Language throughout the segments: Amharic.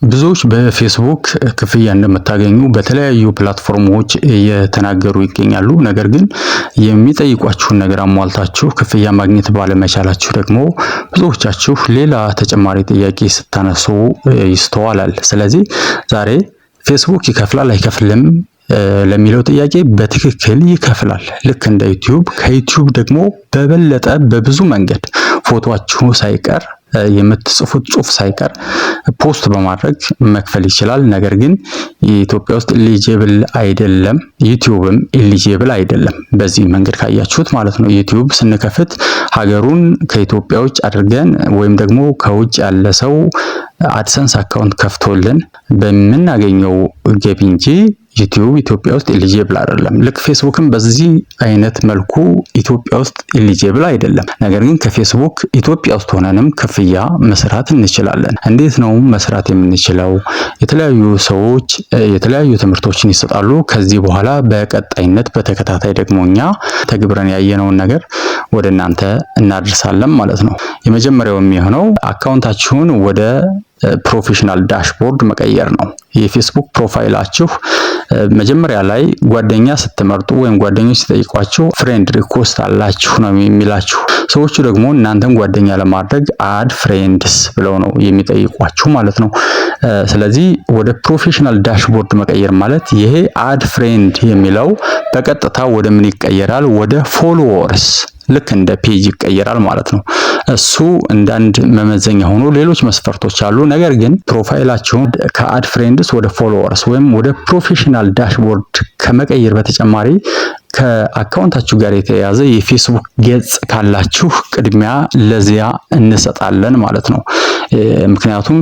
ብዙዎች በፌስቡክ ክፍያ እንደምታገኙ በተለያዩ ፕላትፎርሞች እየተናገሩ ይገኛሉ። ነገር ግን የሚጠይቋችሁን ነገር አሟልታችሁ ክፍያ ማግኘት ባለመቻላችሁ ደግሞ ብዙዎቻችሁ ሌላ ተጨማሪ ጥያቄ ስታነሱ ይስተዋላል። ስለዚህ ዛሬ ፌስቡክ ይከፍላል አይከፍልም ለሚለው ጥያቄ በትክክል ይከፍላል። ልክ እንደ ዩቲዩብ፣ ከዩቲዩብ ደግሞ በበለጠ በብዙ መንገድ ፎቶአችሁ ሳይቀር የምትጽፉት ጽሁፍ ሳይቀር ፖስት በማድረግ መክፈል ይችላል። ነገር ግን ኢትዮጵያ ውስጥ ኤሊጂብል አይደለም፣ ዩቲዩብም ኤሊጂብል አይደለም። በዚህ መንገድ ካያችሁት ማለት ነው። ዩቲዩብ ስንከፍት ሀገሩን ከኢትዮጵያ ውጭ አድርገን ወይም ደግሞ ከውጭ ያለ ሰው አድሰንስ አካውንት ከፍቶልን በምናገኘው ገቢ እንጂ ዩቲዩብ ኢትዮጵያ ውስጥ ኤሊጂብል አይደለም። ልክ ፌስቡክም በዚህ አይነት መልኩ ኢትዮጵያ ውስጥ ኤሊጂብል አይደለም። ነገር ግን ከፌስቡክ ኢትዮጵያ ውስጥ ሆነንም ክፍያ መስራት እንችላለን። እንዴት ነው መስራት የምንችለው? የተለያዩ ሰዎች የተለያዩ ትምህርቶችን ይሰጣሉ። ከዚህ በኋላ በቀጣይነት በተከታታይ ደግሞ እኛ ተግብረን ያየነውን ነገር ወደ እናንተ እናደርሳለን ማለት ነው። የመጀመሪያው የሚሆነው አካውንታችሁን ወደ ፕሮፌሽናል ዳሽቦርድ መቀየር ነው። የፌስቡክ ፕሮፋይላችሁ መጀመሪያ ላይ ጓደኛ ስትመርጡ ወይም ጓደኞች ሲጠይቋችሁ ፍሬንድ ሪኩዌስት አላችሁ ነው የሚላችሁ። ሰዎቹ ደግሞ እናንተን ጓደኛ ለማድረግ አድ ፍሬንድስ ብለው ነው የሚጠይቋችሁ ማለት ነው። ስለዚህ ወደ ፕሮፌሽናል ዳሽቦርድ መቀየር ማለት ይሄ አድ ፍሬንድ የሚለው በቀጥታ ወደ ምን ይቀየራል? ወደ ፎሎወርስ ልክ እንደ ፔጅ ይቀየራል ማለት ነው። እሱ እንዳንድ መመዘኛ ሆኖ ሌሎች መስፈርቶች አሉ። ነገር ግን ፕሮፋይላችሁን ከአድ ፍሬንድስ ወደ ፎሎወርስ ወይም ወደ ፕሮፌሽናል ዳሽቦርድ ከመቀየር በተጨማሪ ከአካውንታችሁ ጋር የተያያዘ የፌስቡክ ገጽ ካላችሁ ቅድሚያ ለዚያ እንሰጣለን ማለት ነው። ምክንያቱም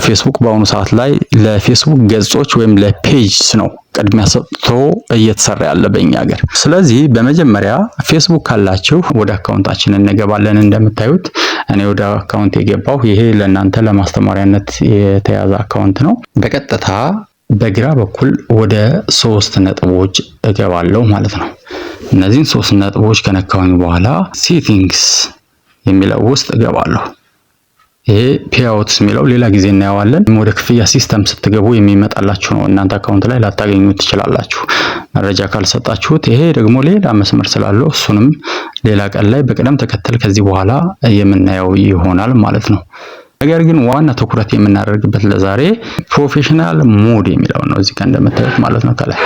ፌስቡክ በአሁኑ ሰዓት ላይ ለፌስቡክ ገጾች ወይም ለፔጅስ ነው ቅድሚያ ሰጥቶ እየተሰራ ያለ በእኛ ሀገር። ስለዚህ በመጀመሪያ ፌስቡክ ካላችሁ ወደ አካውንታችን እንገባለን። እንደምታዩት እኔ ወደ አካውንት የገባው ይሄ ለእናንተ ለማስተማሪያነት የተያዘ አካውንት ነው። በቀጥታ በግራ በኩል ወደ 3 ነጥቦች እገባለሁ ማለት ነው። እነዚህን 3 ነጥቦች ከነካሁኝ በኋላ ሴቲንግስ የሚለው ውስጥ እገባለሁ። ይሄ ፔአውትስ የሚለው ሌላ ጊዜ እናየዋለን። ወደ ክፍያ ሲስተም ስትገቡ የሚመጣላችሁ ነው። እናንተ አካውንት ላይ ላታገኙት ትችላላችሁ መረጃ ካልሰጣችሁት። ይሄ ደግሞ ሌላ መስመር ስላለው እሱንም ሌላ ቀን ላይ በቅደም ተከተል ከዚህ በኋላ የምናየው ይሆናል ማለት ነው። ነገር ግን ዋና ትኩረት የምናደርግበት ለዛሬ ፕሮፌሽናል ሞድ የሚለው ነው። እዚህ ጋር እንደምታዩት ማለት ነው ከላይ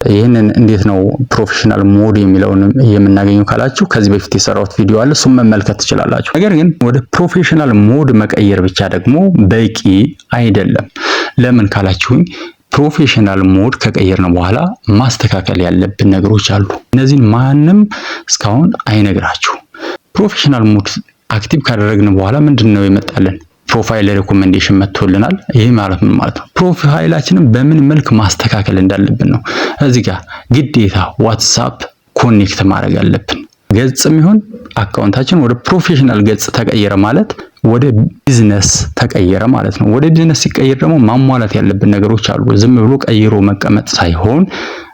ይህንን እንዴት ነው ፕሮፌሽናል ሞድ የሚለውን የምናገኘው ካላችሁ ከዚህ በፊት የሰራሁት ቪዲዮ አለ፣ እሱን መመልከት ትችላላችሁ። ነገር ግን ወደ ፕሮፌሽናል ሞድ መቀየር ብቻ ደግሞ በቂ አይደለም። ለምን ካላችሁኝ ፕሮፌሽናል ሞድ ከቀየርን በኋላ ማስተካከል ያለብን ነገሮች አሉ። እነዚህን ማንም እስካሁን አይነግራችሁ። ፕሮፌሽናል ሞድ አክቲቭ ካደረግን በኋላ ምንድነው የመጣልን? ፕሮፋይል ሪኮሜንዴሽን መጥቶልናል። ይሄ ማለት ምን ማለት ነው? ፕሮፋይላችንን በምን መልክ ማስተካከል እንዳለብን ነው። እዚህ ጋር ግዴታ ዋትስአፕ ኮኔክት ማድረግ አለብን። ገጽም ይሁን አካውንታችን ወደ ፕሮፌሽናል ገጽ ተቀየረ ማለት ወደ ቢዝነስ ተቀየረ ማለት ነው። ወደ ቢዝነስ ሲቀየር ደግሞ ማሟላት ያለብን ነገሮች አሉ። ዝም ብሎ ቀይሮ መቀመጥ ሳይሆን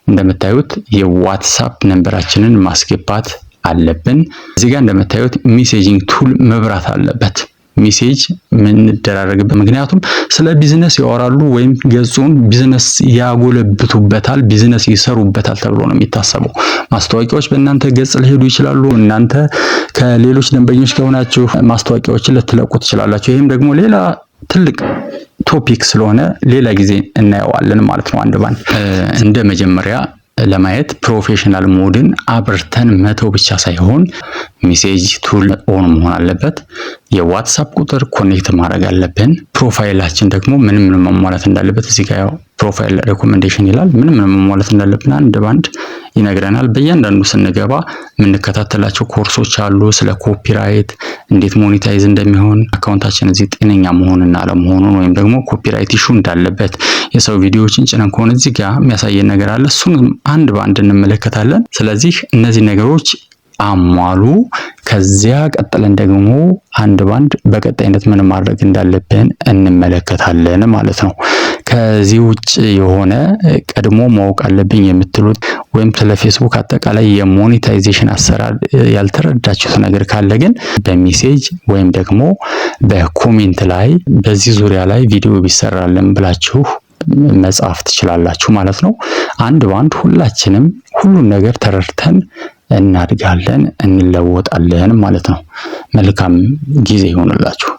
እንደምታዩት የዋትስአፕ ነምበራችንን ማስገባት አለብን። እዚህ ጋር እንደምታዩት ሜሴጂንግ ቱል መብራት አለበት። ሜሴጅ የምንደራረግበት፣ ምክንያቱም ስለ ቢዝነስ ያወራሉ ወይም ገጹን ቢዝነስ ያጎለብቱበታል፣ ቢዝነስ ይሰሩበታል ተብሎ ነው የሚታሰበው። ማስታወቂያዎች በእናንተ ገጽ ሊሄዱ ይችላሉ። እናንተ ከሌሎች ደንበኞች ከሆናችሁ ማስታወቂያዎችን ልትለቁ ትችላላችሁ። ይህም ደግሞ ሌላ ትልቅ ቶፒክ ስለሆነ ሌላ ጊዜ እናየዋለን ማለት ነው። አንድ ባንድ እንደ መጀመሪያ ለማየት ፕሮፌሽናል ሞድን አብርተን መተው ብቻ ሳይሆን ሜሴጅ ቱል ኦን መሆን አለበት። የዋትስአፕ ቁጥር ኮኔክት ማድረግ አለብን። ፕሮፋይላችን ደግሞ ምን ማሟላት እንዳለበት እዚህ ጋር ፕሮፋይል ሪኮሜንዴሽን ይላል። ምን ማሟላት እንዳለብን አንድ ባንድ ይነግረናል። በእያንዳንዱ ስንገባ የምንከታተላቸው ኮርሶች አሉ። ስለ ኮፒራይት እንዴት ሞኔታይዝ እንደሚሆን፣ አካውንታችን እዚህ ጤነኛ መሆንና አለመሆኑን ወይም ደግሞ ኮፒራይት ኢሹ እንዳለበት፣ የሰው ቪዲዮዎችን ጭነን ከሆነ እዚህ ጋር የሚያሳየን ነገር አለ። እሱን አንድ ባንድ እንመለከታለን። ስለዚህ እነዚህ ነገሮች አሟሉ። ከዚያ ቀጥለን ደግሞ አንድ ባንድ በቀጣይነት ምን ማድረግ እንዳለብን እንመለከታለን ማለት ነው። ከዚህ ውጭ የሆነ ቀድሞ ማወቅ አለብኝ የምትሉት ወይም ስለ ፌስቡክ አጠቃላይ የሞኔታይዜሽን አሰራር ያልተረዳችሁት ነገር ካለ ግን በሜሴጅ ወይም ደግሞ በኮሜንት ላይ በዚህ ዙሪያ ላይ ቪዲዮ ቢሰራልን ብላችሁ መጻፍ ትችላላችሁ ማለት ነው። አንድ ባንድ ሁላችንም ሁሉን ነገር ተረድተን እናድጋለን፣ እንለወጣለን ማለት ነው። መልካም ጊዜ ይሆንላችሁ።